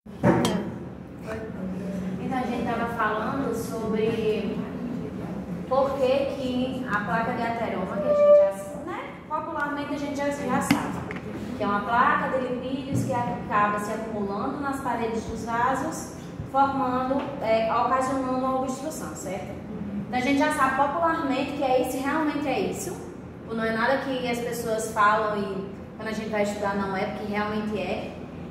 Então a gente estava falando sobre por que a placa de ateroma, que a gente já, né, popularmente a gente já sabe, que é uma placa de lipídios que acaba se acumulando nas paredes dos vasos, formando, ocasionando uma obstrução, certo? Então a gente já sabe popularmente que é isso, realmente é isso. Não é nada que as pessoas falam e quando a gente vai estudar não é, porque realmente é.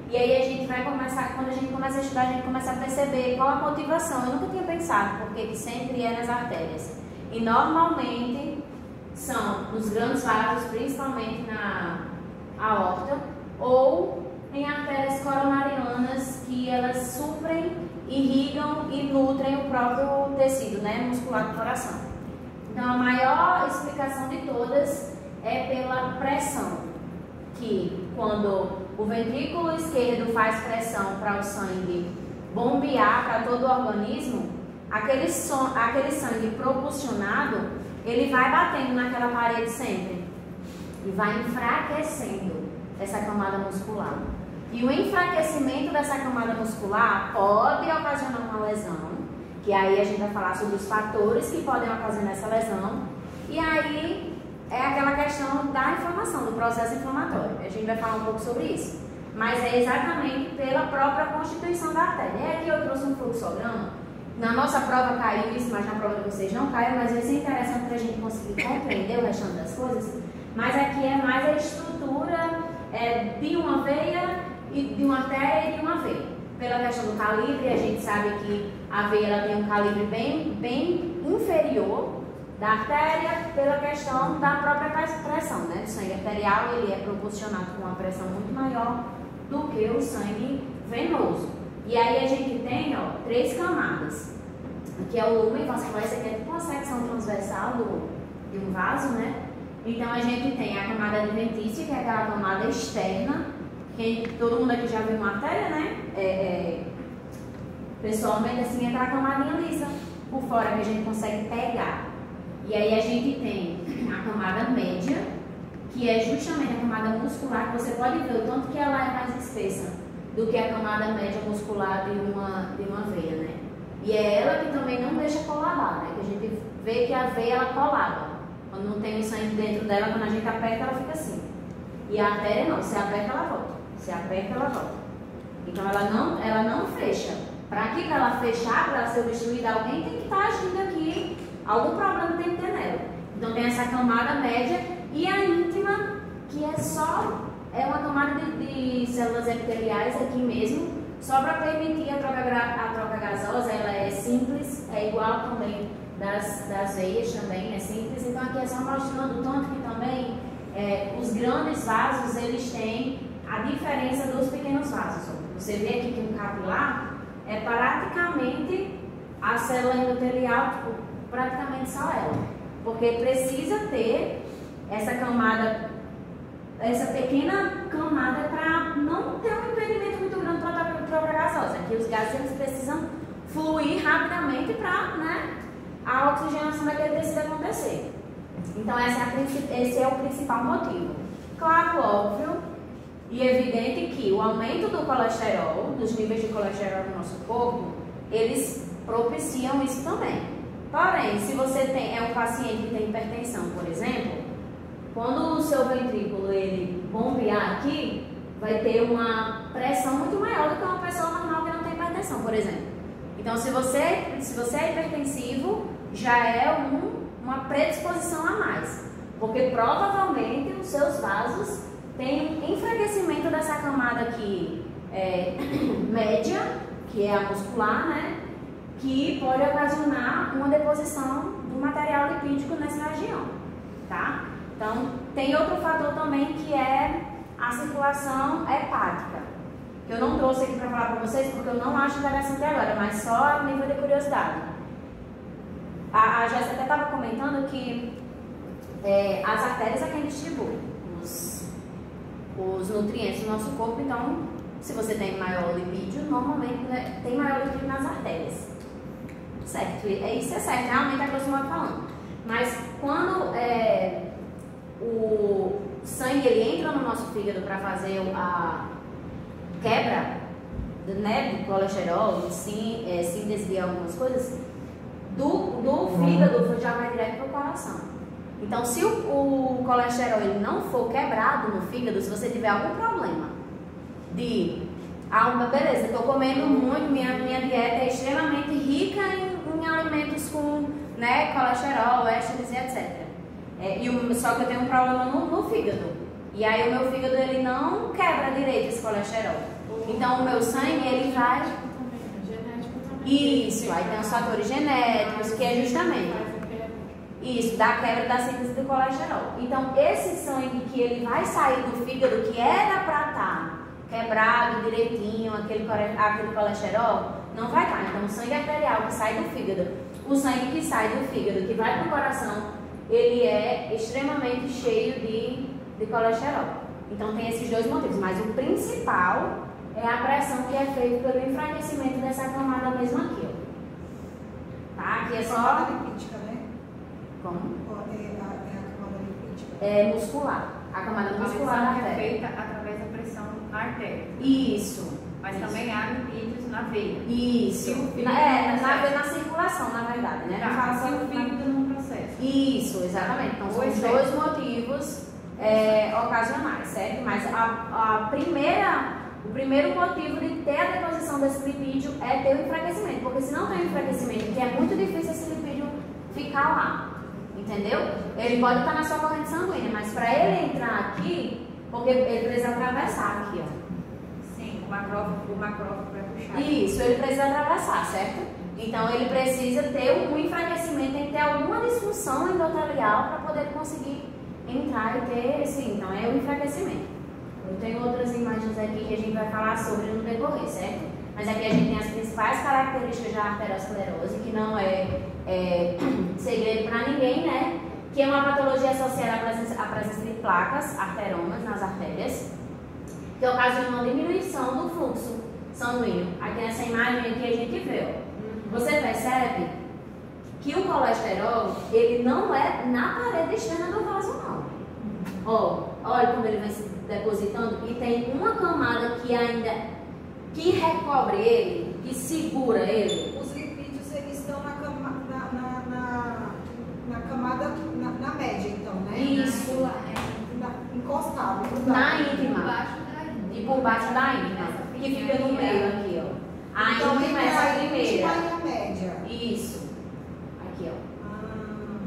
E aí a gente vai começar, quando a gente começa a estudar, a gente começa a perceber qual a motivação. Eu nunca tinha pensado porque que sempre é nas artérias. E normalmente são nos grandes vasos, principalmente na aorta, ou em artérias coronarianas que elas suprem, irrigam e nutrem o próprio tecido, né, muscular do coração. Então a maior explicação de todas é pela pressão, que quando o ventrículo esquerdo faz pressão para o sangue bombear para todo o organismo, aquele sangue propulsionado, ele vai batendo naquela parede sempre e vai enfraquecendo essa camada muscular. E o enfraquecimento dessa camada muscular pode ocasionar uma lesão, que aí a gente vai falar sobre os fatores que podem ocasionar essa lesão, e aí é aquela questão da inflamação, do processo inflamatório. A gente vai falar um pouco sobre isso. Mas é exatamente pela própria constituição da artéria. Aqui eu trouxe um fluxograma. Na nossa prova caiu isso, mas na prova de vocês não caiu, mas isso é interessante para a gente conseguir compreender o restante das coisas. Mas aqui é mais a estrutura de uma veia, e de uma artéria e de uma veia. Pela questão do calibre, a gente sabe que a veia ela tem um calibre bem inferior da artéria, pela questão da própria pressão, né? O sangue arterial ele é proporcionado com uma pressão muito maior do que o sangue venoso. E aí a gente tem, ó, 3 camadas. Aqui é o lumen vascular, isso aqui é tipo uma secção transversal de um vaso, né? Então a gente tem a camada adventícia, que é aquela camada externa. Todo mundo aqui já viu uma artéria, né? Pessoalmente, assim, é aquela camadinha lisa por fora que a gente consegue pegar. E aí a gente tem a camada média, que é justamente a camada muscular, que você pode ver o tanto que ela é mais espessa do que a camada média muscular de uma veia, né? E é ela que também não deixa colabar, né? Que a gente vê que a veia ela colaba. Quando não tem o sangue dentro dela, quando a gente aperta, ela fica assim. E a artéria não, se aperta, ela volta. Se aperta, ela volta. Então ela não fecha. Para que ela fechar, para ela ser obstruída, alguém tem que estar agindo aqui. Algum problema tem que ter nela. Então tem essa camada média e a íntima, que é uma camada de células epiteliais aqui mesmo, só para permitir a troca gasosa. Ela é simples, é igual também das veias também, é simples. Então aqui é só mostrando o tanto que também os grandes vasos, eles têm a diferença dos pequenos vasos. Você vê aqui que um capilar é praticamente a célula endotelial, tipo, praticamente só ela. Porque precisa ter essa camada, essa pequena camada para não ter um impedimento muito grande para a troca gasosa. Aqui os gases eles precisam fluir rapidamente para, né, a oxigenação daquele tecido acontecer. Então esse é o principal motivo. Claro, óbvio e evidente que o aumento do colesterol, dos níveis de colesterol no nosso corpo, eles propiciam isso também. Porém, se você é um paciente que tem hipertensão, por exemplo, quando o seu ventrículo ele bombear aqui, vai ter uma pressão muito maior do que uma pessoa normal que não tem hipertensão, por exemplo. Então, se você é hipertensivo, já é uma predisposição a mais, porque provavelmente os seus vasos têm um enfraquecimento dessa camada aqui média, que é a muscular, né? Que pode ocasionar uma deposição do material lipídico nessa região, tá? Então, tem outro fator também que é a circulação hepática, que eu não trouxe aqui para falar para vocês porque eu não acho interessante agora, mas só a nível de curiosidade. A Jéssica até estava comentando que as artérias é quem distribui os nutrientes do nosso corpo, então, se você tem maior lipídio, normalmente tem maior lipídio nas artérias. Certo, isso é certo, realmente é grosso modo falando. Mas quando o sangue ele entra no nosso fígado para fazer a quebra, né, do colesterol, síntese de algumas coisas, do fígado já vai direto para o coração. Então, se o colesterol ele não for quebrado no fígado, se você tiver algum problema beleza, estou comendo muito, minha dieta é extremamente rica em alimentos com, né, colesterol, ésteres e etc. Só que eu tenho um problema no fígado. E aí o meu fígado ele não quebra direito esse colesterol. Então o meu sangue ele vai... Isso, aí tem os fatores genéticos, que é justamente isso, da quebra da síntese do colesterol. Então esse sangue que ele vai sair do fígado, que era para estar quebrado direitinho, aquele colesterol, não vai estar. Então o sangue arterial que sai do fígado, o sangue que sai do fígado, que vai para o coração, ele é extremamente cheio de colesterol. Então tem esses dois motivos, mas o principal é a pressão que é feita pelo enfraquecimento dessa camada mesmo aqui, ó. Tá? Aqui é só... camada lipídica, né? Como? É a camada lipídica. É muscular. A camada muscular da é artéria. feita através da pressão na artéria. Isso. Mas também há lipídios na veia. Isso. Na circulação, na verdade, né? Tá, se o fígado não processa. Isso, exatamente. Então são os dois motivos ocasionais, certo? Mas o primeiro motivo de ter a deposição desse lipídio é ter o enfraquecimento. Porque se não tem o enfraquecimento, que é muito difícil esse lipídio ficar lá. Entendeu? Ele pode estar na sua corrente sanguínea, mas para ele entrar aqui, porque ele precisa atravessar aqui, ó. Sim, o macrófago vai puxar. Isso, ele precisa atravessar, certo? Então ele precisa ter um enfraquecimento, tem que ter alguma disfunção endotelial para poder conseguir entrar e ter esse. Então é o enfraquecimento. Eu tenho outras imagens aqui que a gente vai falar sobre no decorrer, certo? Mas aqui a gente tem as principais características da arteriosclerose, que não é segredo para ninguém, né? Que é uma patologia associada à presença de placas, arteromas nas artérias, que ocasionam diminuição do fluxo sanguíneo. Aqui nessa imagem aqui a gente vê, ó. Você percebe que o colesterol, ele não é na parede externa do vaso, não. Ó, olha como ele vai se depositando e tem uma camada que recobre ele, que segura ele. Os lipídios eles estão na camada, na média, então, né? Isso. Encostado. Na íntima. E por baixo da íntima. Que fica no meio aqui, ó. A então, íntima é essa primeira. E a média. Isso. Aqui, ó.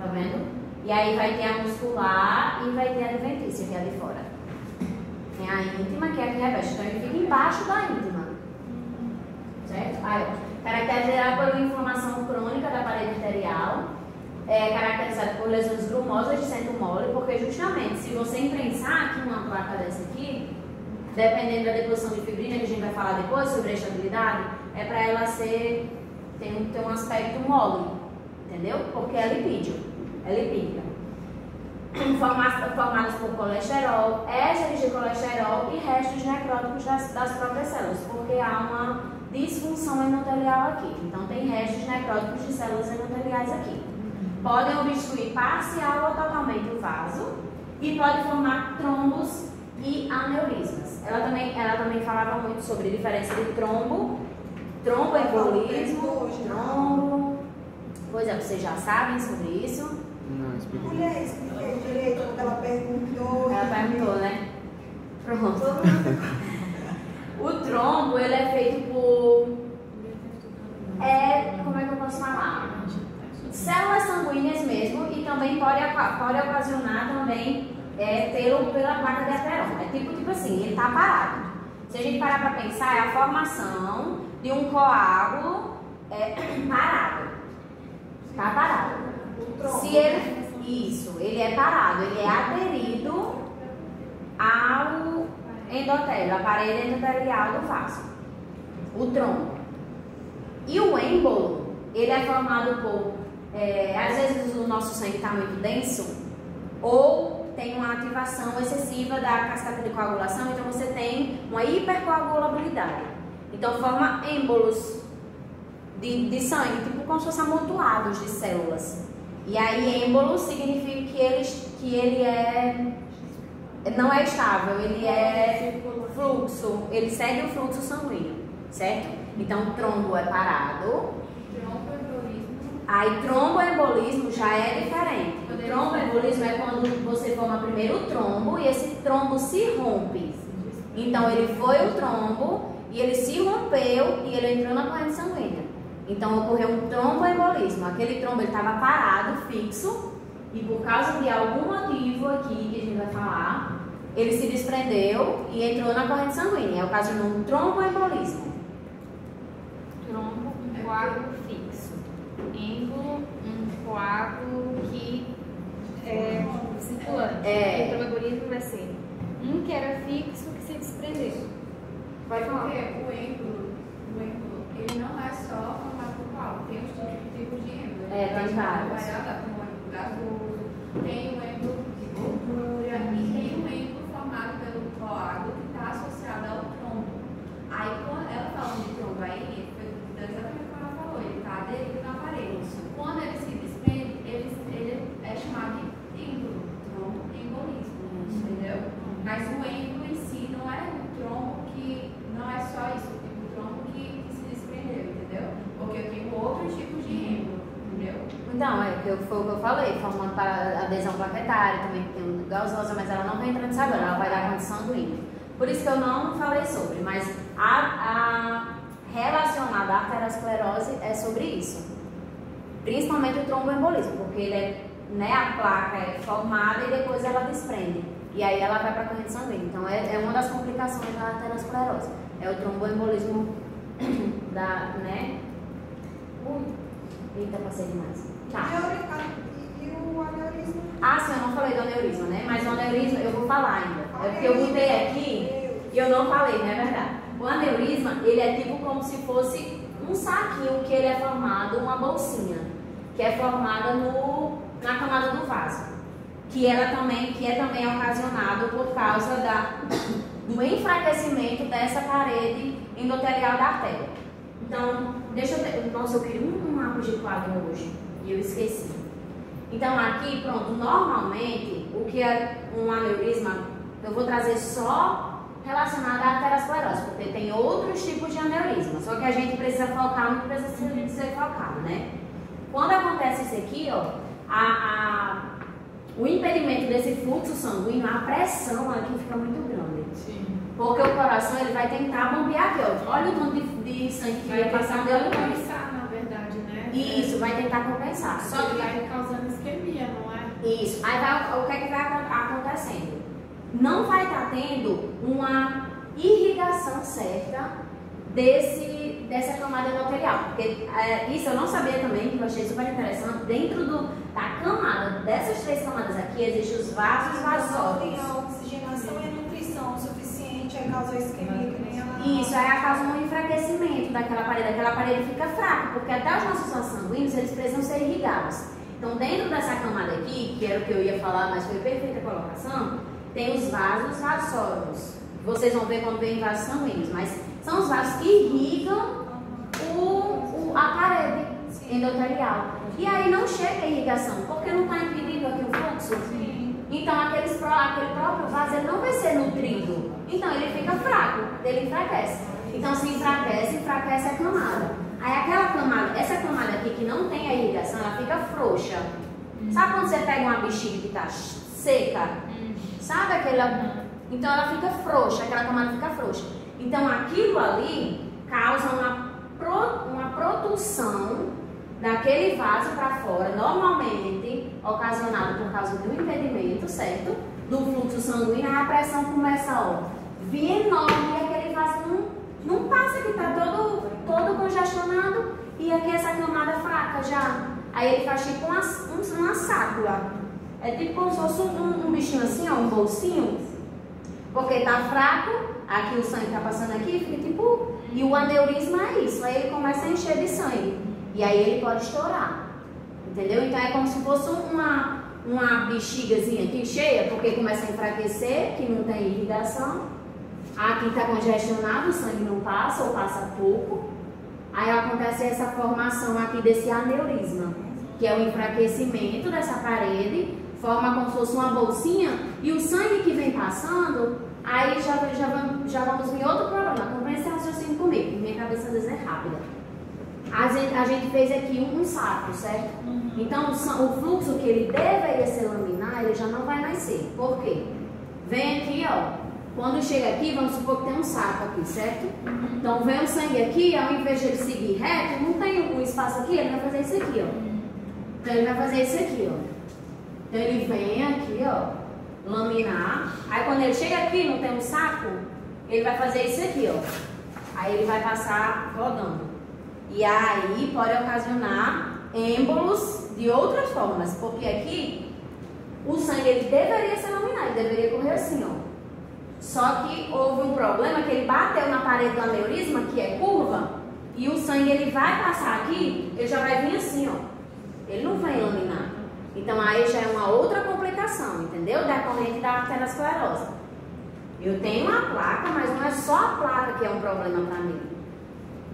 Tá vendo? E aí vai ter a muscular e vai ter a adventícia, que é a de fora. Tem a íntima, que é a que reveste. Então ele fica embaixo da íntima. Certo? Aí, ó. Caracterizada por inflamação crônica da parede arterial. Caracterizada por lesões grumosas de centro mole, porque justamente se você imprensar aqui uma placa dessa aqui, dependendo da deposição de fibrina, que a gente vai falar depois sobre a estabilidade, é para ela ter um aspecto mole, entendeu? Porque é lipídio, é lipídica. Formadas por colesterol, ésteres de colesterol e restos necróticos das próprias células, porque há uma disfunção endotelial aqui. Então tem restos necróticos de células endoteliais aqui. Podem obstruir parcial ou totalmente o vaso e pode formar trombos e aneurismas. Ela também falava muito sobre a diferença de tromboembolismo, trombo. Pois é, vocês já sabem sobre isso? Não, explica. Mulher, expliquei direito quando ela perguntou. Ela perguntou, né? Pronto. O trombo, ele é feito por... como é que eu posso falar? Células sanguíneas mesmo, e também pode ocasionar também pela placa de ateroma. É tipo assim, ele está parado. Se a gente parar para pensar, é a formação de um coágulo parado. Está parado. Se ele é parado, ele é aderido ao endotélio, a parede endotelial do vaso, o trombo. E o êmbolo, ele é formado por, às vezes o nosso sangue está muito denso, ou tem uma ativação excessiva da cascata de coagulação, então você tem uma hipercoagulabilidade. Então forma êmbolos de sangue, tipo como se fossem amontoados de células. E aí êmbolo significa que ele não é estável, ele é fluxo, ele segue o fluxo sanguíneo, certo? Então, trombo é parado. Tromboembolismo. Aí, tromboembolismo já é diferente. O tromboembolismo é quando você forma primeiro o trombo e esse trombo se rompe. Então, ele foi o trombo e ele se rompeu e ele entrou na corrente sanguínea. Então, ocorreu um tromboembolismo. Aquele trombo estava parado, fixo, e por causa de algum motivo aqui que a gente vai falar, ele se desprendeu e entrou na corrente sanguínea. É o caso de um tromboembolismo. Trombo, um coágulo fixo. Êmbolo, um coágulo que é circulante. É. O tromboembolismo vai ser um que era fixo que se desprendeu. Vai falar. Porque o êmbolo, ele não é só formado por coágulo, tem os tipos de êmbolo. É, tem vários. Vai dar como êmbolo gasoso, tem o êmbolo de gordura e tem o êmbolo formado pelo coágulo que está associado ao trombo. Aí, quando ela falando de trombo aí, foi exatamente como ela falou, ele está aderido na parede. Quando ele se desprende, ele é chamado de êmbolo, tromboembolismo, entendeu? Mas o êmbolo em si não é um trombo que não é só isso, o tipo de trombo que se desprendeu, entendeu? Porque eu tenho outros tipos de êmbolo, entendeu? Então, foi o que eu falei, formando para adesão plaquetária, também tem gasosa, mas ela não vai entrar nisso agora, ela vai dar corrente sanguínea. Por isso que eu não falei sobre, mas a relacionada à arteriosclerose é sobre isso. Principalmente o tromboembolismo, porque ele é, né, a placa é formada e depois ela desprende. E aí ela vai para a corrente sanguínea. Então é uma das complicações da arteriosclerose. É o tromboembolismo da, né? Eita, passei demais. Tá. E o aneurisma? Ah, sim, eu não falei do aneurisma, né? Mas o aneurisma eu vou falar ainda. É porque eu botei aqui e eu não falei, não é verdade? O aneurisma, ele é tipo como se fosse um saquinho que ele é formado, uma bolsinha, que é formada na camada do vaso. Que é também ocasionado por causa do enfraquecimento dessa parede endotelial da artéria. Então, deixa eu ver. Nossa, eu queria um mapa de quadro hoje e eu esqueci. Então, aqui, pronto, normalmente, o que é um aneurisma, eu vou trazer só relacionado à arteriosclerose, porque tem outros tipos de aneurisma, só que a gente precisa focar no que precisa ser focado, né? Quando acontece isso aqui, ó, o impedimento desse fluxo sanguíneo, a pressão aqui fica muito grande. Sim. Porque o coração ele vai tentar bombear aqui, ó. Olha o tanto de sangue que vai passar dentro do coração. compensar, na verdade, né? Isso, vai tentar compensar. Só que vai causando isquemia, não é? Isso. Aí o que é que vai acontecendo? Não vai estar tendo uma irrigação certa dessa camada endotelial. Porque isso eu não sabia também, que eu achei super interessante. Dentro da camada, dessas três camadas aqui, existem os vasos Não tem vasólicos. a oxigenação e a nutrição suficiente, aí causa isquemia, que nem ela. Isso, aí causa um enfraquecimento daquela parede fica fraca, porque até os nossos vasos sanguíneos, eles precisam ser irrigados. Então, dentro dessa camada aqui, que era o que eu ia falar, mas foi perfeita a colocação, tem os vasos vasólicos. Vocês vão ver quando vem vasos sanguíneos, mas são os vasos que irrigam a parede endotelial. E aí não chega a irrigação, porque não está impedindo aqui o fluxo. Então aquele próprio vaso ele não vai ser nutrido. Então ele fica fraco, ele enfraquece. Então se enfraquece a camada. Aí aquela camada, essa camada aqui que não tem a irrigação, ela fica frouxa. Sabe quando você pega uma bexiga que está seca? Sabe aquela... Então ela fica frouxa, aquela camada fica frouxa. Então aquilo ali causa uma produção daquele vaso para fora, normalmente ocasionado por causa do impedimento, certo? Do fluxo sanguíneo, aí a pressão começa a vir enorme e aquele vaso não passa, que está todo congestionado e aqui essa camada fraca já. Aí ele faz tipo uma sácula. É tipo como se fosse um bichinho assim, ó, um bolsinho. Porque está fraco, aqui o sangue está passando aqui, fica tipo... E o aneurisma é isso, aí ele começa a encher de sangue. E aí ele pode estourar, entendeu? Então é como se fosse uma bexigazinha aqui cheia, porque começa a enfraquecer, que não tem irrigação. Aqui está congestionado, o sangue não passa ou passa pouco. Aí acontece essa formação aqui desse aneurisma, que é o enfraquecimento dessa parede, forma como se fosse uma bolsinha, e o sangue que vem passando, Aí já vamos em outro problema. Acompanha esse raciocínio comigo, minha cabeça às vezes é rápida. A gente fez aqui um saco, certo? Então o fluxo que ele deveria ser laminar, ele já não vai mais ser. Por quê? Vem aqui, ó. Quando chega aqui, vamos supor que tem um saco aqui, certo? Então vem o sangue aqui, ao invés de ele seguir reto, não tem um espaço aqui, ele vai fazer isso aqui, ó. Então ele vai fazer isso aqui, ó. Então ele vem aqui, ó, laminar. Aí quando ele chega aqui, não tem um saco, ele vai fazer isso aqui, ó. Aí ele vai passar rodando. E aí pode ocasionar êmbolos de outras formas, porque aqui o sangue ele deveria ser laminar, ele deveria correr assim, ó. Só que houve um problema que ele bateu na parede do aneurisma, que é curva, e o sangue ele vai passar aqui, ele já vai vir assim, ó. Ele não vai laminar. Então aí já é uma outra complicação, entendeu? Decorrente da arteriosclerose. Eu tenho uma placa, mas não é só a placa que é um problema para mim.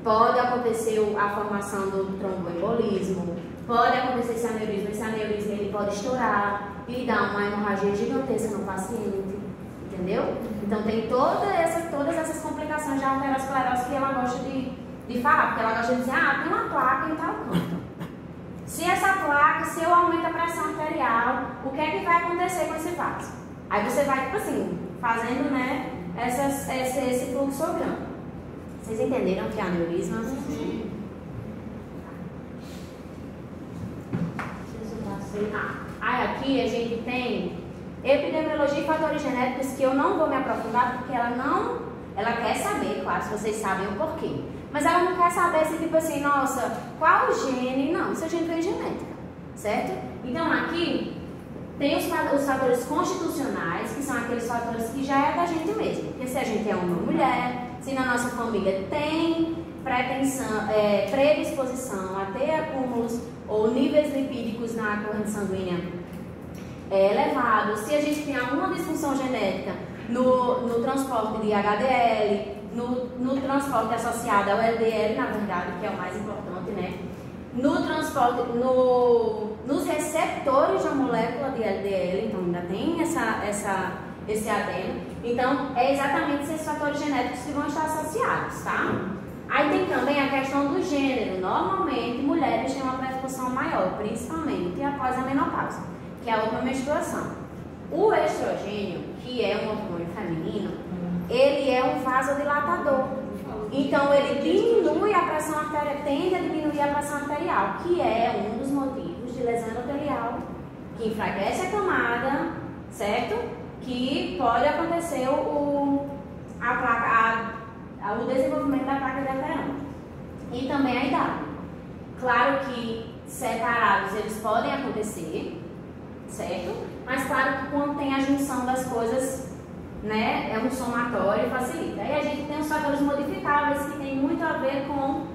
Pode acontecer a formação do tromboembolismo, pode acontecer esse aneurisma ele pode estourar e dar uma hemorragia gigantesca no paciente, entendeu? Então tem todas essas complicações de arteriosclerose que ela gosta de falar, porque ela gosta de dizer, ah, tem uma placa em tal canto. Se essa placa, se eu aumento a pressão arterial, o que é que vai acontecer com esse vaso? Aí você vai, tipo assim, fazendo, né, esse fluxograma. Vocês entenderam que é aneurisma? Sim. Aí aqui a gente tem epidemiologia e fatores genéticos que eu não vou me aprofundar porque ela quer saber, claro, se vocês sabem o porquê. Mas ela não quer saber se, tipo assim, nossa, qual o gene? Não, isso a gente tem genética, certo? Então aqui tem os fatores constitucionais, que são aqueles fatores que já é da gente mesmo. Porque se a gente é homem ou mulher, se na nossa família tem predisposição a ter acúmulos ou níveis lipídicos na corrente sanguínea elevados, se a gente tem alguma disfunção genética no transporte de HDL, no transporte associado ao LDL, na verdade, que é o mais importante, né? No transporte, nos receptores da molécula de LDL, então ainda tem esse adeno. Então, é exatamente esses fatores genéticos que vão estar associados, tá? Aí tem também a questão do gênero. Normalmente, mulheres têm uma predisposição maior, principalmente após a menopausa, que é a última menstruação. O estrogênio, que é um hormônio feminino, ele é um vasodilatador. Então, ele diminui a pressão arterial, tende a diminuir a pressão arterial, que é um dos motivos de lesão endotelial, que enfraquece a camada, certo? Que pode acontecer o desenvolvimento da placa de ateroma. E também a idade. Claro que separados eles podem acontecer, certo? Mas claro que quando tem a junção das coisas, né, é um somatório e facilita. Aí a gente tem os fatores modificáveis que tem muito a ver com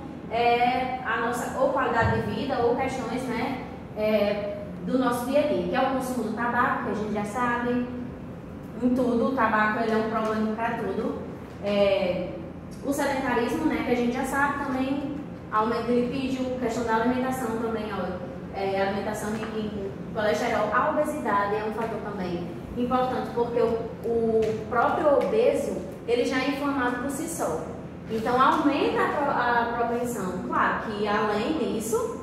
a nossa ou qualidade de vida ou questões, né, do nosso dia a dia, que é o consumo do tabaco, que a gente já sabe. Em tudo, o tabaco ele é um problema para tudo. O sedentarismo, né, que a gente já sabe também, aumento de lipídio, questão da alimentação também, alimentação em colesterol. A obesidade é um fator também importante, porque o próprio obeso, ele já é inflamado por si só. Então, aumenta a propensão. Claro que, além disso,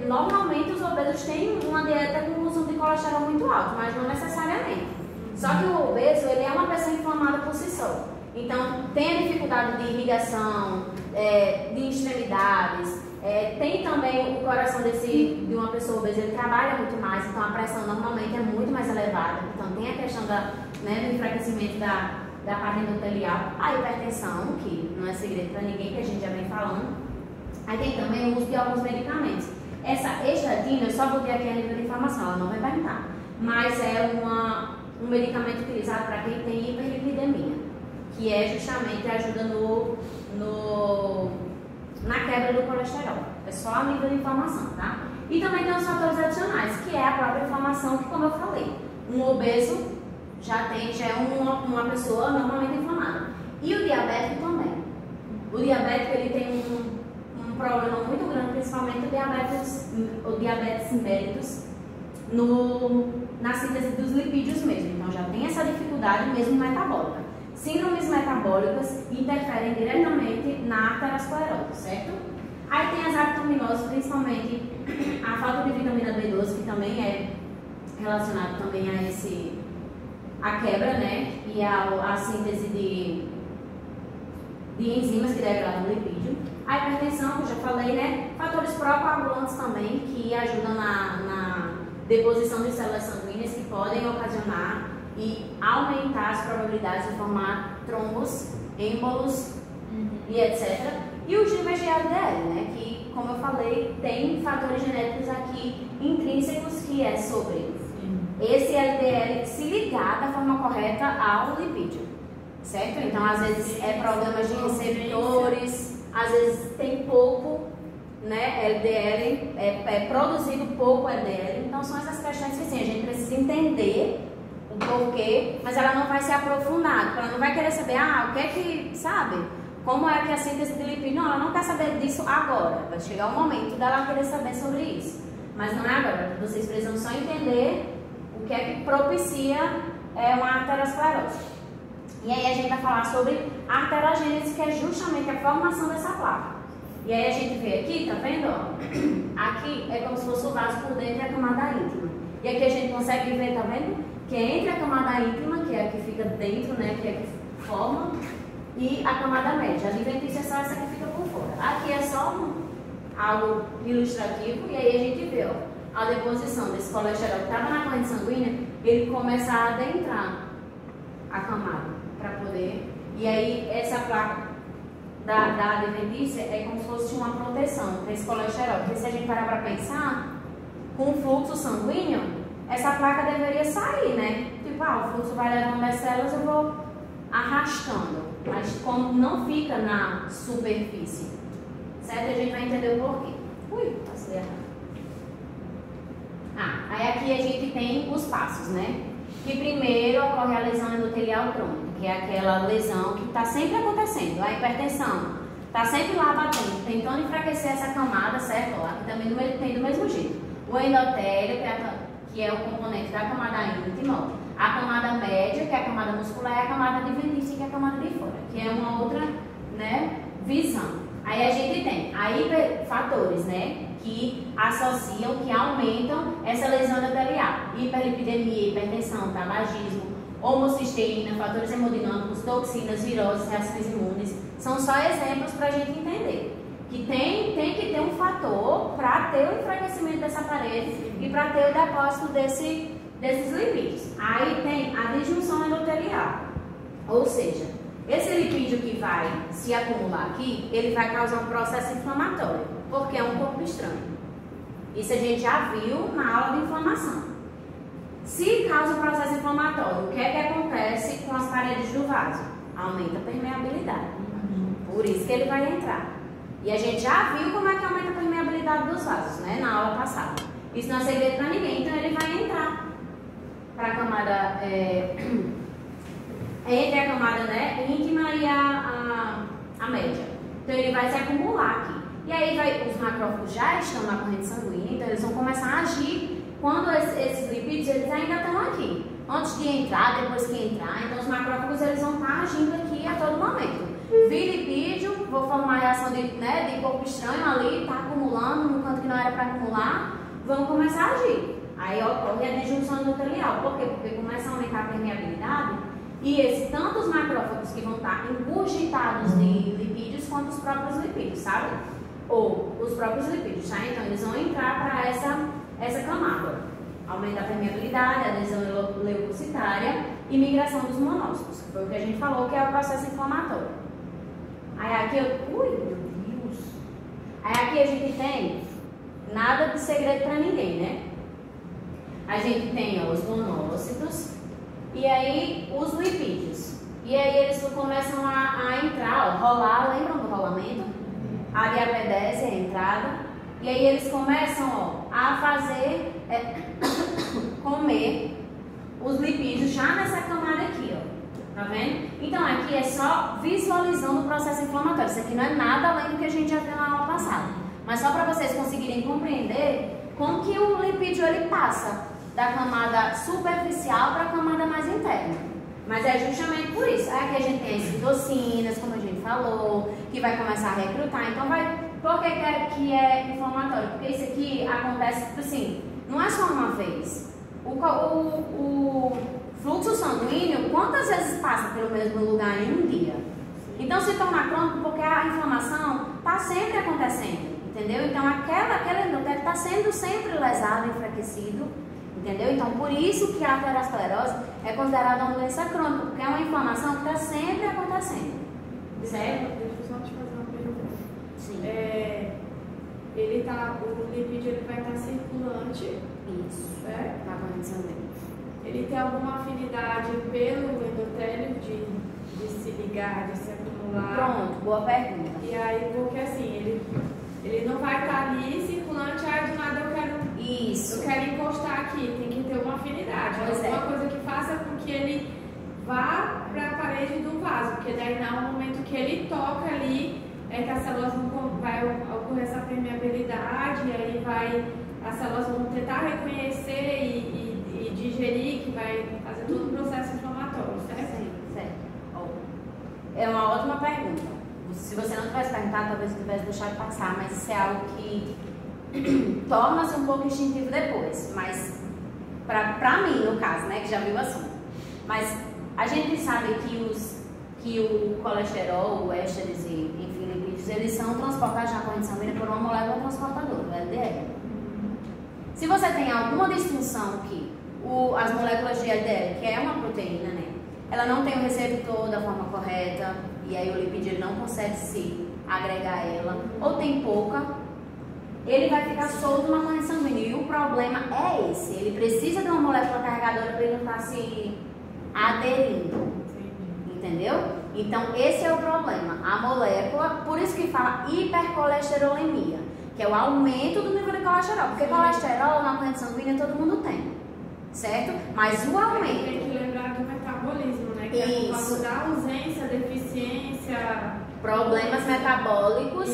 normalmente os obesos têm uma dieta com consumo de colesterol muito alto, mas não necessariamente. Só que o obeso, ele é uma pessoa inflamada por si só. Então, tem a dificuldade de irrigação, de extremidades, tem também o coração de uma pessoa obesa, ele trabalha muito mais, então a pressão normalmente é muito mais elevada. Então, tem a questão do enfraquecimento da parte endotelial, a hipertensão, que não é segredo para ninguém, que a gente já vem falando. Aí tem também o uso de alguns medicamentos. Essa estatina, eu só botei aqui a nível de informação, ela não vai perguntar, mas é um medicamento utilizado para quem tem hiperlipidemia, que é justamente ajuda na quebra do colesterol. É só a nível de inflamação, tá? E também tem os fatores adicionais, que é a própria inflamação, que como eu falei, um obeso já é uma pessoa normalmente inflamada. E o diabético também. O diabético ele tem um problema muito grande, principalmente o diabetes mellitus na síntese dos lipídios mesmo, então já tem essa dificuldade mesmo metabólica. Síndromes metabólicas interferem diretamente na arteriosclerose, certo? Aí tem as avitaminoses, principalmente a falta de vitamina B12, que também é relacionado também a quebra, né? E a síntese de enzimas que degradam o lipídio. A hipertensão, que eu já falei, né? Fatores pró-coagulantes também, que ajudam na deposição de células sanguíneas, que podem ocasionar e aumentar as probabilidades de formar trombos, êmbolos e etc. E os níveis de LDL, né? Que, como eu falei, tem fatores genéticos aqui intrínsecos, que é sobre esse LDL se ligar da forma correta ao lipídio, certo? Então, às vezes, é problemas de receptores, às vezes tem pouco, né, LDL, é produzido pouco LDL. Então, são essas questões que, sim, a gente precisa entender o porquê, mas ela não vai ser aprofundada, ela não vai querer saber, o que é que, sabe? Como é que a síntese de lipídio? Não, ela não quer saber disso agora. Vai chegar o momento dela querer saber sobre isso. Mas não é agora. Vocês precisam só entender o que é que propicia uma arteriosclerose. E aí a gente vai falar sobre a arteriogênese, que é justamente a formação dessa placa. E aí a gente vê aqui, tá vendo? Ó? Aqui é como se fosse o vaso por dentro e a camada íntima. E aqui a gente consegue ver, tá vendo? Que é entre a camada íntima, que é a que fica dentro, né? Que é a que forma, e a camada média. A adventícia é só essa que fica por fora. Aqui é só algo ilustrativo, e aí a gente vê, ó, a deposição desse colesterol que estava na corrente sanguínea, ele começa a adentrar a camada para poder. E aí essa placa da adventícia é como se fosse uma proteção para esse colesterol. Porque se a gente parar para pensar, com o fluxo sanguíneo, essa placa deveria sair, né? Tipo, o fluxo vai levando as células, eu vou arrastando. Mas como não fica na superfície, certo? A gente vai entender o porquê. Passei errado. Aí aqui a gente tem os passos, né? Que primeiro ocorre a lesão endotelial crônica, que é aquela lesão que está sempre acontecendo. A hipertensão está sempre lá batendo, tentando enfraquecer essa camada, certo? Aqui também tem do mesmo jeito. O endotélio, que é o componente da camada íntima, a camada média, que é a camada muscular, e a camada adventícia, que é a camada de fora, que é uma outra, né, visão. Aí a gente tem fatores, né, que associam, que aumentam essa lesão endotelial. Hiperlipidemia, hipertensão, tabagismo, homocisteína, fatores hemodinâmicos, toxinas, viroses, reações imunes. São só exemplos para a gente entender que tem que ter um fator para ter o enfraquecimento dessa parede e para ter o depósito desses lipídios. Aí tem a disjunção endotelial, ou seja, esse lipídio que vai se acumular aqui, ele vai causar um processo inflamatório, porque é um corpo estranho. Isso a gente já viu na aula de inflamação. Se causa um processo inflamatório, o que é que acontece com as paredes do vaso? Aumenta a permeabilidade. Por isso que ele vai entrar. E a gente já viu como é que aumenta a permeabilidade dos vasos, né, na aula passada. Isso não é segredo para ninguém, então ele vai entrar para a camada, entre a camada, né, íntima e a média. Então ele vai se acumular aqui. E aí os macrófagos já estão na corrente sanguínea, então eles vão começar a agir quando esses lipídios eles ainda estão aqui. Antes de entrar, depois que entrar, então os macrófagos eles vão estar agindo aqui a todo momento. Vi lipídio, vou formar reação de corpo estranho ali, está acumulando no canto que não era para acumular, vão começar a agir. Aí ocorre a disjunção endotelial. Por quê? Porque começa a aumentar a permeabilidade e tanto os macrófagos que vão estar engurgitados de lipídios quanto os próprios lipídios, sabe? Ou os próprios lipídios, tá? Então eles vão entrar para essa camada. Aumenta a permeabilidade, adesão leucocitária e migração dos monócitos. Foi o que a gente falou que é o processo inflamatório. Aí aqui meu Deus! Aí aqui a gente tem nada de segredo para ninguém, né? A gente tem os monócitos e aí os lipídios. E aí eles começam a entrar, rolar, lembram do rolamento? A diapedese é a entrada. E aí eles começam a fazer, comer os lipídios já nessa camada aqui, tá vendo? Então aqui é só visualizando o processo inflamatório. Isso aqui não é nada além do que a gente já viu na aula passada. Mas só para vocês conseguirem compreender como que o lipídio ele passa da camada superficial para a camada mais interna. Mas é justamente por isso. Aqui a gente tem as citocinas, como a gente falou, que vai começar a recrutar. Então por que é inflamatório? Porque isso aqui acontece, tipo assim, não é só uma vez. O fluxo sanguíneo, quantas vezes passa pelo mesmo lugar em um dia? Então se torna crônico porque a inflamação está sempre acontecendo, entendeu? Então aquele endotélio está sendo sempre lesado, enfraquecido, entendeu? Então por isso que a aterosclerose é considerada uma doença crônica, porque é uma inflamação que está sempre acontecendo, certo? Deixa eu só te fazer uma pergunta. Sim. O lipídio ele vai estar circulante, Isso, certo? na corrente sanguínea. Ele tem alguma afinidade pelo endotélio de se ligar, de se acumular? Pronto, boa pergunta. E aí, porque assim, ele não vai estar ali circulante, do nada eu quero encostar aqui, tem que ter uma afinidade, alguma coisa que faça com que ele vá para a parede do vaso, porque daí no momento que ele toca ali, é que as células vai ocorrer essa permeabilidade, e aí as células vão tentar reconhecer e digerir, que vai fazer todo o processo inflamatório, certo? Sim, certo. É uma ótima pergunta. Se você não tivesse perguntado, talvez eu tivesse deixado passar, mas isso é algo que torna-se um pouco instintivo depois. Mas, pra mim, no caso, né, que já viu o assunto. Mas a gente sabe que o colesterol, o ésteres e, enfim, lipídios, eles são transportados na corrente sanguínea por uma molécula transportadora, o LDL. Se você tem alguma disfunção que as moléculas de LDL, que é uma proteína, né, ela não tem o receptor da forma correta, e aí o lipídio ele não consegue se agregar a ela, ou tem pouca, ele vai ficar solto na corrente sanguínea. E o problema é esse, ele precisa de uma molécula carregadora para ele não estar se aderindo, entendeu? Então esse é o problema, a molécula, por isso que fala hipercolesterolemia, que é o aumento do nível de colesterol, porque colesterol na corrente sanguínea todo mundo tem, certo? Mas o aumento... Tem que lembrar do metabolismo, né? Que é por causa da ausência, deficiência... Problemas metabólicos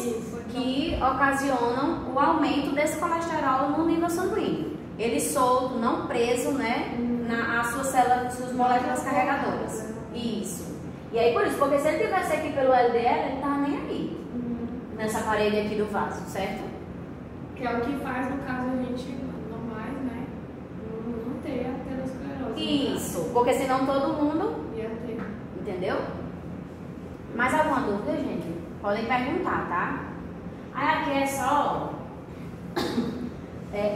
que ocasionam o aumento desse colesterol no nível sanguíneo. Ele solto, não preso, né? Nas suas células, suas moléculas carregadoras. Isso. E aí por isso, porque se ele tivesse aqui pelo LDL, ele não tava nem aí. Nessa parede aqui do vaso, certo? Que é o que faz, no caso, a gente normais, né? Não ter aterosclerose. Isso, porque senão todo mundo Ia ter. entendeu? Mais alguma dúvida, gente? Podem perguntar, tá? Aí aqui é só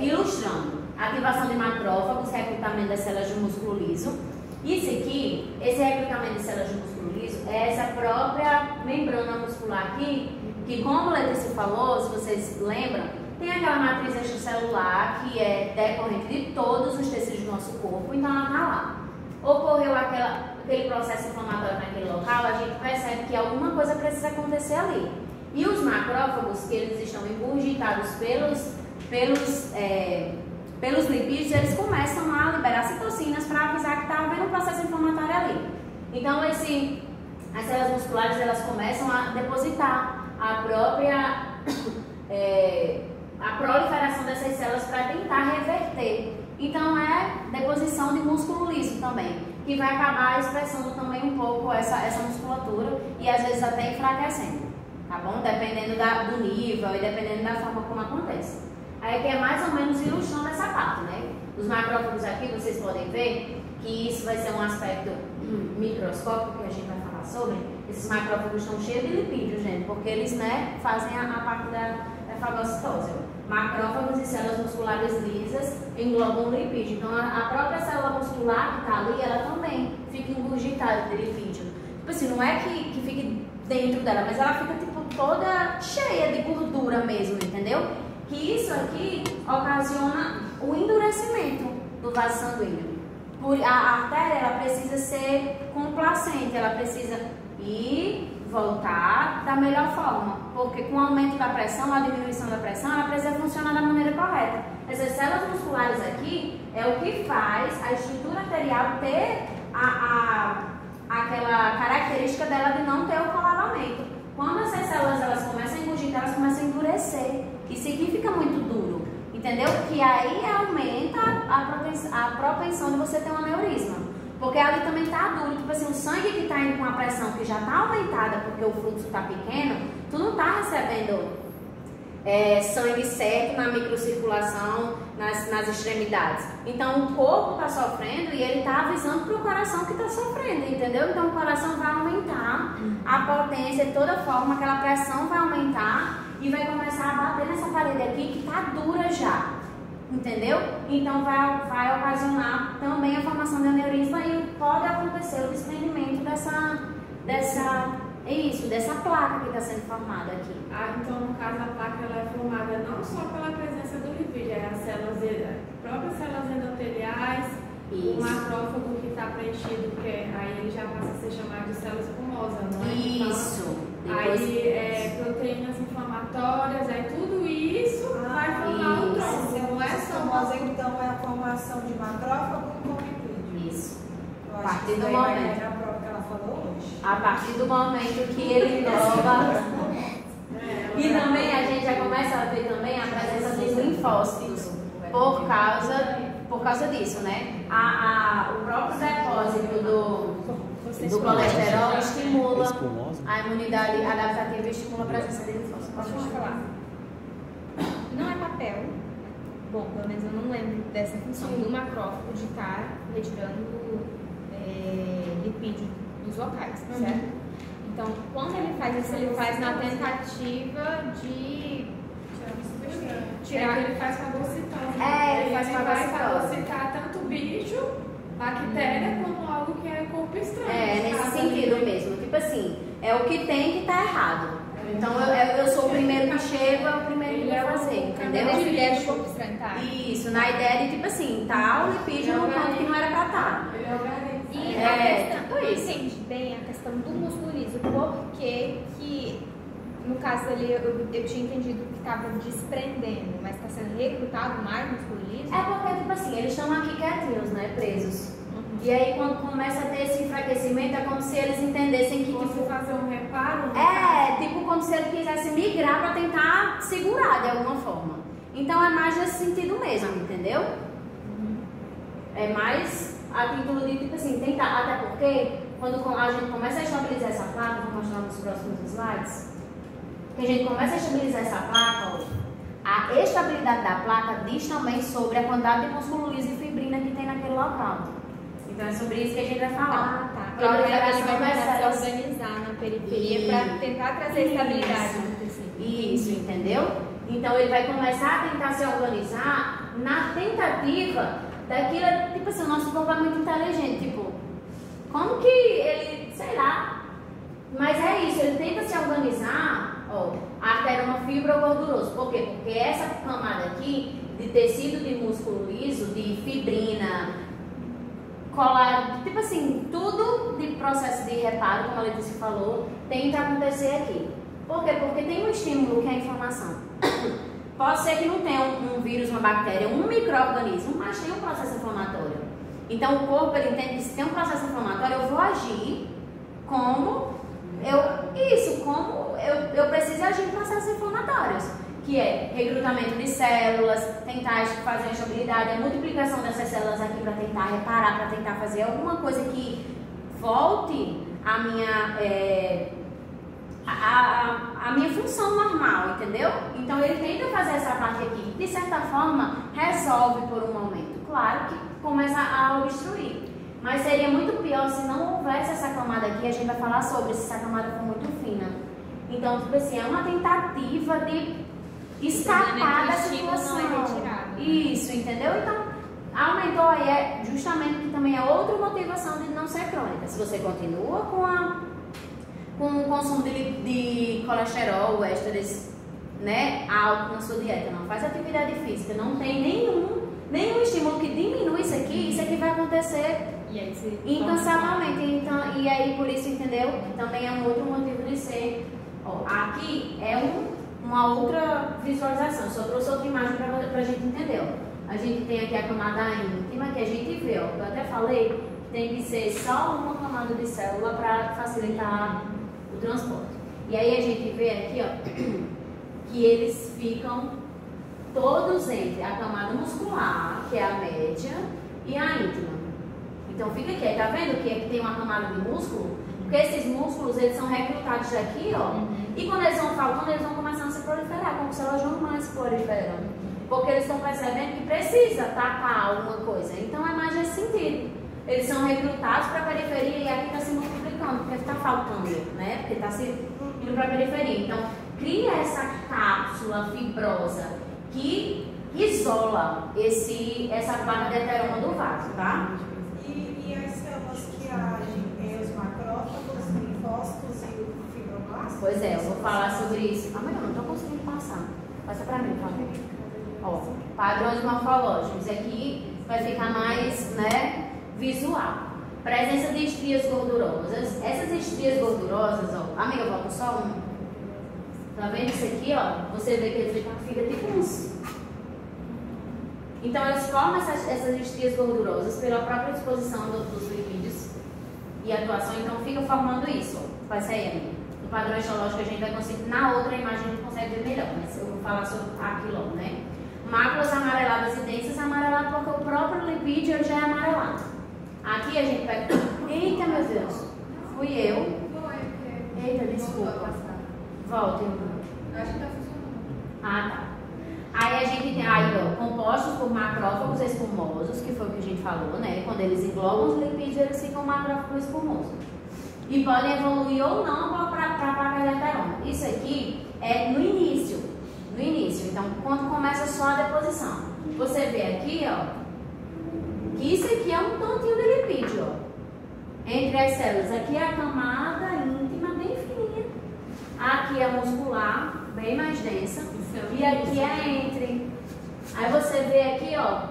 ilustrando. Ativação de macrófagos, recrutamento das células de músculo liso. Isso aqui, esse recrutamento de células de músculo liso, é essa própria membrana muscular aqui, que como a Letícia falou, se vocês lembram, tem aquela matriz extracelular que é decorrente de todos os tecidos do nosso corpo, então ela está lá. Ocorreu aquele processo inflamatório naquele local, a gente percebe que alguma coisa precisa acontecer ali. E os macrófagos, que eles estão engurgitados pelos lipídios, eles começam a liberar citocinas para avisar que está havendo um processo inflamatório ali. Então, as células musculares, elas começam a depositar a proliferação dessas células para tentar reverter. Então, é deposição de músculo liso também, que vai acabar expressando também um pouco essa musculatura e às vezes até enfraquecendo, tá bom? Dependendo do nível e dependendo da forma como acontece. Aí aqui é mais ou menos ilustrando essa parte, né? Os macrófagos aqui, vocês podem ver que isso vai ser um aspecto microscópico que a gente vai falar sobre. Esses macrófagos estão cheios de lipídios, gente, porque eles, né, fazem a parte da fagocitose. Macrófagos e células musculares lisas englobam lipídio. Então, a própria célula muscular que está ali, ela também fica engurgitada de lipídio. Tipo assim, não é que fique dentro dela, mas ela fica, tipo, toda cheia de gordura mesmo, entendeu? Que isso aqui ocasiona o endurecimento do vaso sanguíneo. A artéria, ela precisa ser complacente, ela precisa ir, voltar da melhor forma, porque com o aumento da pressão, a diminuição da pressão, ela precisa funcionar da maneira correta. Essas células musculares aqui é o que faz a estrutura arterial ter aquela característica dela de não ter o colavamento. Quando essas células elas começam a engurgitar, elas começam a endurecer. Isso aqui fica muito duro. entendeu? Que aí aumenta a propensão de você ter um aneurisma. Porque ali também tá duro, tipo assim, o sangue que tá indo com a pressão que já tá aumentada porque o fluxo tá pequeno, tu não tá recebendo sangue certo na microcirculação, nas extremidades. Então o corpo tá sofrendo e ele tá avisando pro coração que tá sofrendo, entendeu? Então o coração vai aumentar a potência de toda forma, aquela pressão vai aumentar e vai começar a bater nessa parede aqui que tá dura já, entendeu? Então vai ocasionar também a formação de aneurisma e pode acontecer o desprendimento dessa placa que está sendo formada aqui. Então, no caso, a placa ela é formada não só pela presença do lipídio, as próprias células endoteliais, o macrófago que está preenchido, porque aí ele já passa a ser chamado de célula espumosa, não é? Isso. Então, aí, proteínas inflamatórias, aí tudo isso vai formar o tronco. Não é só espumosa, então, é a formação de macrófago com lipídio. Isso. A partir do momento que ela falou hoje. A partir do momento que ele toma. E também a gente já começa a ver também a presença dos linfócitos por causa disso, né? O próprio depósito do colesterol estimula a imunidade adaptativa e estimula a presença de linfócitos. Deixa eu falar. Não é papel. Bom, pelo menos eu não lembro dessa função do macrófago de estar retirando lipídio dos locais, certo? Então, quando ele faz isso, ele faz na tentativa de tirar. Ele faz fagocitose. Ele faz vai fagocitose. fagocitar tanto bicho, bactéria, como algo que é corpo estranho. Nesse sentido mesmo. Tipo assim, é o que tem que tá errado. Então eu sou o primeiro que chego, é o primeiro que vai fazer, entendeu? Nessa ideia de corpo estranho, tá? Isso, na ideia de tipo assim, tá o lipídio no ponto que não era pra estar. Ele é organismo. E a questão, eu entendi bem a questão do músculo liso, porque que, no caso ali, eu tinha entendido que estava desprendendo, mas está sendo recrutado mais músculo liso? É porque, tipo assim, eles estão aqui quietinhos, né, presos. E aí quando começa a ter esse enfraquecimento, é como se eles entendessem que, tipo, fazer um reparo? tipo como se ele quisesse migrar pra tentar segurar de alguma forma. Então é mais nesse sentido mesmo, entendeu? É mais a título de, tipo assim, tentar, até porque quando a gente começa a estabilizar essa placa, vou mostrar nos próximos slides, que a gente começa a estabilizar essa placa, a estabilidade da placa diz também sobre a quantidade de músculo liso e fibrina que tem naquele local. Então é sobre isso que a gente vai falar. Tá. Porque Ele vai começa se organizar na periferia para tentar trazer estabilidade no tecido. Isso, entendeu? Então ele vai começar a tentar se organizar na tentativa daquilo, tipo assim, o nosso corpo é muito inteligente, tipo, como que ele, sei lá, mas é isso, ele tenta se organizar, arterioma fibrogorduroso. Por quê? Porque essa camada aqui de tecido de músculo liso, de fibrina, colar, tipo assim, tudo de processo de reparo, como a Letícia falou, tem que acontecer aqui. Por quê? Porque tem um estímulo que é a inflamação. Pode ser que não tenha um vírus, uma bactéria, um micro-organismo, mas tem um processo inflamatório. Então o corpo ele entende que se tem um processo inflamatório, eu vou agir como eu preciso agir em processos inflamatórios, que é recrutamento de células, tentar fazer a estabilidade, a multiplicação dessas células aqui para tentar reparar, para tentar fazer alguma coisa que volte a minha função normal, entendeu? Então ele tenta fazer essa parte aqui, de certa forma resolve por um momento, claro que começa a obstruir, mas seria muito pior se não houvesse essa camada aqui. A gente vai falar sobre se essa camada for muito fina. Então, tipo assim, é uma tentativa de escapar da situação. Não é retirado, né? Isso, entendeu? Então, aumentou aí, é justamente que também é outra motivação de não ser crônica. Se você continua com o consumo de colesterol, ésteres, né, alto na sua dieta, não faz atividade física, não tem nenhum estímulo que diminui isso aqui vai acontecer incansavelmente. Então, e aí, por isso, entendeu? Também é um outro motivo de ser. Aqui é uma outra visualização, só trouxe outra imagem para a gente entender. A gente tem aqui a camada íntima que a gente vê, eu até falei que tem que ser só uma camada de célula para facilitar o transporte. E aí a gente vê aqui, que eles ficam todos entre a camada muscular, que é a média, e a íntima. Então fica aqui, tá vendo que tem uma camada de músculo? Porque esses músculos, eles são recrutados daqui, ó, e quando eles vão faltando, eles vão começando a se proliferar, como se elas jamais se proliferam. Porque eles estão percebendo que precisa atacar alguma coisa. Então é mais nesse sentido. Eles são recrutados para a periferia e aqui está se multiplicando, porque está faltando, né? Porque está se indo para a periferia. Então, cria essa cápsula fibrosa que isola essa placa de heteroma do vaso, tá? E as células que agem, os macrófagos, os linfócitos e o fibroblasto? Pois é, eu vou falar sobre isso. Ah, mas eu não estou conseguindo passar. Passa para mim, por favor. Ó, padrões morfológicos. Aqui vai ficar mais, né, visual. Presença de estrias gordurosas. Essas estrias gordurosas, ó, amiga, volta só um. Tá vendo isso aqui, ó? Você vê que ele fica tipo uns. Então, eles formam essas estrias gordurosas pela própria disposição dos lipídios e atuação. Então, fica formando isso, ó. Vai sair, amiga. No padrão histológico, a gente vai conseguir. Na outra imagem, a gente consegue ver melhor, mas eu vou falar sobre aqui logo, né? Máculas amareladas e densas, amarelado porque o próprio lipídio já é amarelado. Aqui a gente pega. Eita, meu Deus! Fui eu. Eita, desculpa. Volta, irmão. Acho que tá funcionando. Ah, tá. Aí a gente tem aí, ó, compostos por macrófagos espumosos, que foi o que a gente falou, né? Quando eles englobam os lipídios, eles ficam macrófagos espumosos. E podem evoluir ou não para a placa de heteroma. Isso aqui é no início. No início. Então, quando começa só a deposição. Você vê aqui, ó, que isso aqui é um tantinho de lipídio, ó. Entre as células. Aqui é a camada íntima bem fininha. Aqui é a muscular, bem mais densa. E aqui é entre. Aí você vê aqui, ó,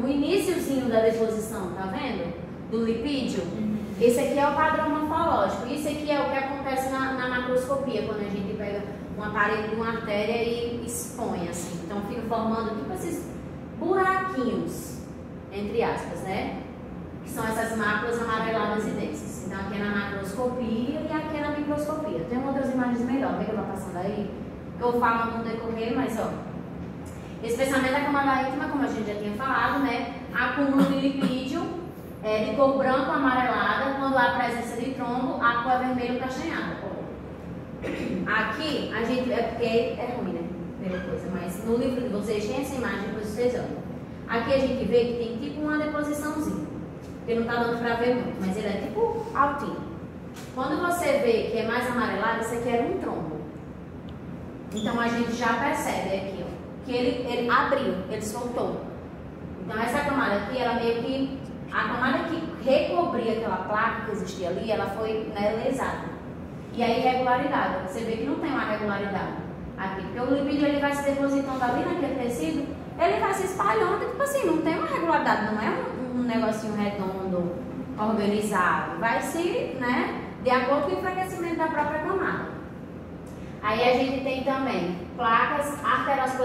o iniciozinho da deposição, tá vendo? Do lipídio. Esse aqui é o padrão morfológico. Isso aqui é o que acontece na macroscopia, quando a gente pega um aparelho de uma artéria e expõe, assim. Então fica formando tipo esses buraquinhos, entre aspas, né? Que são essas máculas amareladas e densas. Então aqui é na macroscopia e aqui é na microscopia. Tem outras imagens melhores, vê que eu vou passando aí? Eu falo no decorrer, mas ó. Especialmente a camada íntima, como a gente já tinha falado, né? Acúmulo de lipídio de cor branco amarelada, quando há presença de trombo, a cor é vermelho castanhada. Aqui a gente. É porque é ruim, né? Primeira coisa, mas no livro de vocês tem essa imagem, depois vocês olham. Aqui a gente vê que tem tipo uma deposiçãozinha, que não tá dando pra ver muito, mas ele é tipo altinho. Quando você vê que é mais amarelado, isso aqui era um trombo. Então a gente já percebe aqui, ó, que ele abriu, ele soltou. Então essa camada aqui, ela meio que, a camada que recobria aquela placa que existia ali, ela foi, né, lesada. E a irregularidade, você vê que não tem uma regularidade aqui, porque o lipídio ele vai se depositando ali naquele tecido, ele vai se espalhando, tipo assim, não tem uma regularidade, não é um negocinho redondo, organizado, vai se, né, de acordo com o enfraquecimento da própria camada. Aí a gente tem também placas arterioscleróticas.